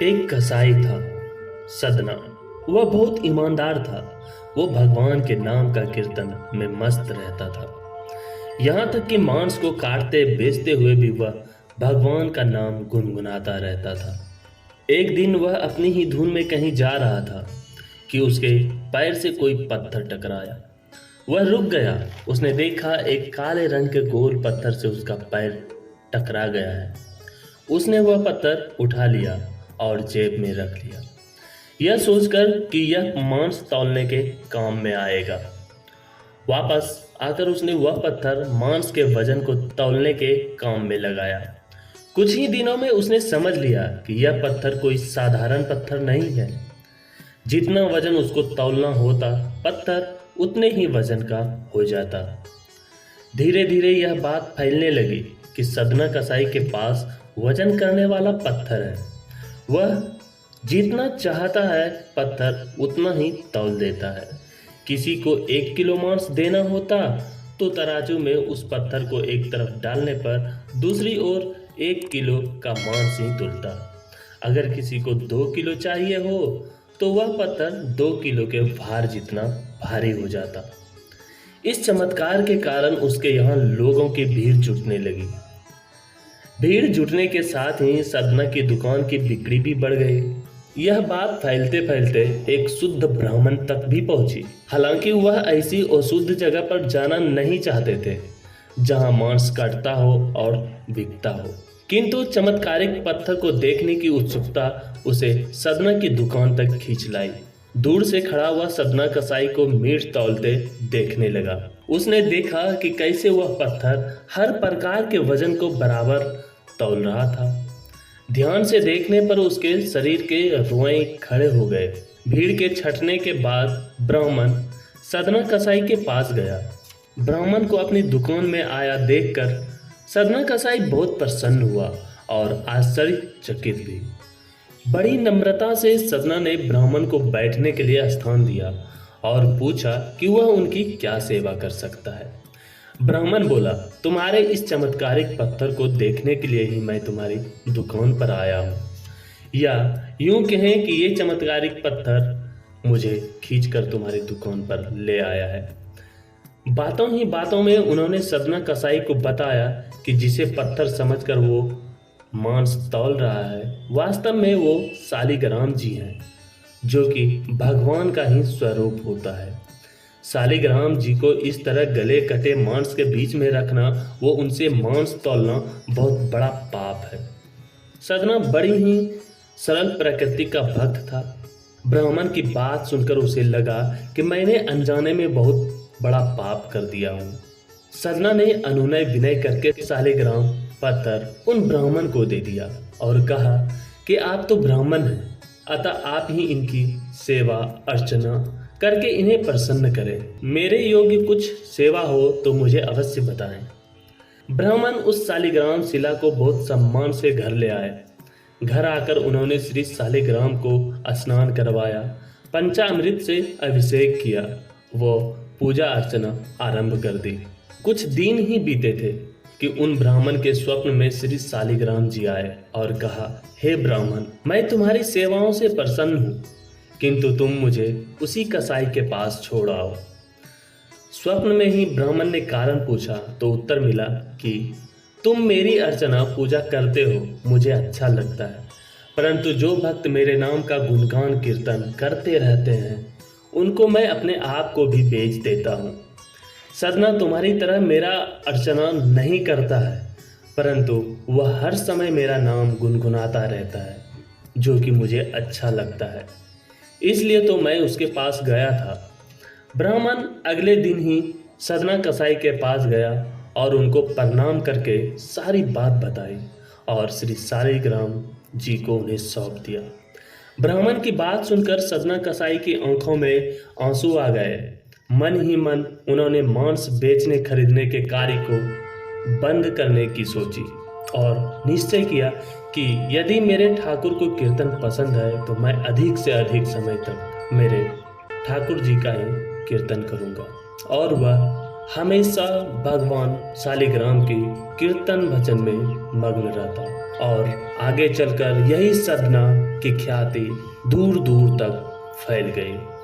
एक कसाई था, सदना। वह बहुत ईमानदार था। वो भगवान के नाम का कीर्तन में मस्त रहता था। यहाँ तक कि मांस को काटते बेचते हुए भी वह भगवान का नाम गुनगुनाता रहता था। एक दिन वह अपनी ही धुन में कहीं जा रहा था कि उसके पैर से कोई पत्थर टकराया। वह रुक गया। उसने देखा एक काले रंग के गोल पत्थर से उसका पैर टकरा गया है। उसने वह पत्थर उठा लिया और जेब में रख लिया, यह सोचकर कि यह मांस तौलने के काम में आएगा। वापस आकर उसने वह पत्थर मांस के वजन को तौलने के काम में लगाया। कुछ ही दिनों में उसने समझ लिया कि यह पत्थर कोई साधारण पत्थर नहीं है। जितना वजन उसको तौलना होता, पत्थर उतने ही वजन का हो जाता। धीरे धीरे यह बात फैलने लगी कि सदना कसाई के पास वजन करने वाला पत्थर है। वह जितना चाहता है पत्थर उतना ही तौल देता है। किसी को 1 किलो मांस देना होता तो तराजू में उस पत्थर को एक तरफ डालने पर दूसरी ओर 1 किलो का मांस ही तुलता। अगर किसी को 2 किलो चाहिए हो तो वह पत्थर 2 किलो के भार जितना भारी हो जाता। इस चमत्कार के कारण उसके यहाँ लोगों की भीड़ जुटने लगी। भीड़ जुटने के साथ ही सदना की दुकान की बिक्री भी बढ़ गई। यह बात फैलते फैलते एक शुद्ध ब्राह्मण तक भी पहुंची। हालांकि वह ऐसी अशुद्ध जगह पर जाना नहीं चाहते थे जहां मांस काटता हो और बिकता हो, किंतु चमत्कारिक पत्थर को देखने की उत्सुकता उसे सदना की दुकान तक खींच लाई। दूर से खड़ा हुआ सदना कसाई को मीट तौलते देखने लगा। उसने देखा कि कैसे वह पत्थर हर प्रकार के वजन को बराबर तौल रहा था। ध्यान से देखने पर उसके शरीर के रोए खड़े हो गए। भीड़ के छटने के बाद ब्राह्मण सदना कसाई के पास गया। ब्राह्मण को अपनी दुकान में आया देखकर सदना कसाई बहुत प्रसन्न हुआ और आश्चर्यचकित भी। बड़ी नम्रता से सदना ने ब्राह्मण को बैठने के लिए स्थान दिया और पूछा कि वह उनकी क्या सेवा कर सकता है। ब्राह्मण बोला, तुम्हारे इस चमत्कारिक पत्थर को देखने के लिए ही मैं तुम्हारी दुकान पर आया हूँ, या यूं कहें कि ये चमत्कारिक पत्थर मुझे खींचकर तुम्हारी दुकान पर ले आया है। बातों ही बातों में उन्होंने सदना कसाई को बताया कि जिसे पत्थर समझकर वो मांस तौल रहा है, वास्तव में वो शालिग्राम जी हैं, जो कि भगवान का ही स्वरूप होता है। शालिग्राम जी को इस तरह गले कटे मांस के बीच में रखना, वो उनसे मांस तौलना बहुत बड़ा पाप है। सदना बड़ी ही सरल प्रकृति का भक्त था। ब्राह्मण की बात सुनकर उसे लगा कि मैंने अनजाने में बहुत बड़ा पाप कर दिया हूँ। सदना ने अनुनय विनय करके शालिग्राम पत्थर उन ब्राह्मण को दे दिया और कहा कि आप तो ब्राह्मण हैं, अतः आप ही इनकी सेवा अर्चना करके इन्हें प्रसन्न करें। मेरे योग्य कुछ सेवा हो तो मुझे अवश्य बताएं। ब्राह्मण उस शालिग्राम शिला को बहुत सम्मान से घर ले आए। घर आकर उन्होंने श्री शालिग्राम को स्नान करवाया, पंचामृत से अभिषेक किया, वो पूजा अर्चना आरंभ कर दी। कुछ दिन ही बीते थे कि उन ब्राह्मण के स्वप्न में श्री शालिग्राम जी आए और कहा, हे ब्राह्मण, मैं तुम्हारी सेवाओं से प्रसन्न हूँ, किंतु तुम मुझे उसी कसाई के पास छोड़ आओ। स्वप्न में ही ब्राह्मण ने कारण पूछा तो उत्तर मिला कि तुम मेरी अर्चना पूजा करते हो, मुझे अच्छा लगता है, परंतु जो भक्त मेरे नाम का गुणगान कीर्तन करते रहते हैं उनको मैं अपने आप को भी बेच देता हूँ। सदना तुम्हारी तरह मेरा अर्चना नहीं करता है, परंतु वह हर समय मेरा नाम गुनगुनाता रहता है, जो कि मुझे अच्छा लगता है, इसलिए तो मैं उसके पास गया था। ब्राह्मण अगले दिन ही सदना कसाई के पास गया और उनको प्रणाम करके सारी बात बताई और श्री शालिग्राम जी को उन्हें सौंप दिया। ब्राह्मण की बात सुनकर सदना कसाई की आंखों में आंसू आ गए। मन ही मन उन्होंने मांस बेचने खरीदने के कार्य को बंद करने की सोची और निश्चय किया कि यदि मेरे ठाकुर को कीर्तन पसंद है तो मैं अधिक से अधिक समय तक मेरे ठाकुर जी का ही कीर्तन करूंगा। और वह हमेशा भगवान शालिग्राम की कीर्तन भजन में मग्न रहता। और आगे चलकर यही सदना की ख्याति दूर दूर तक फैल गई।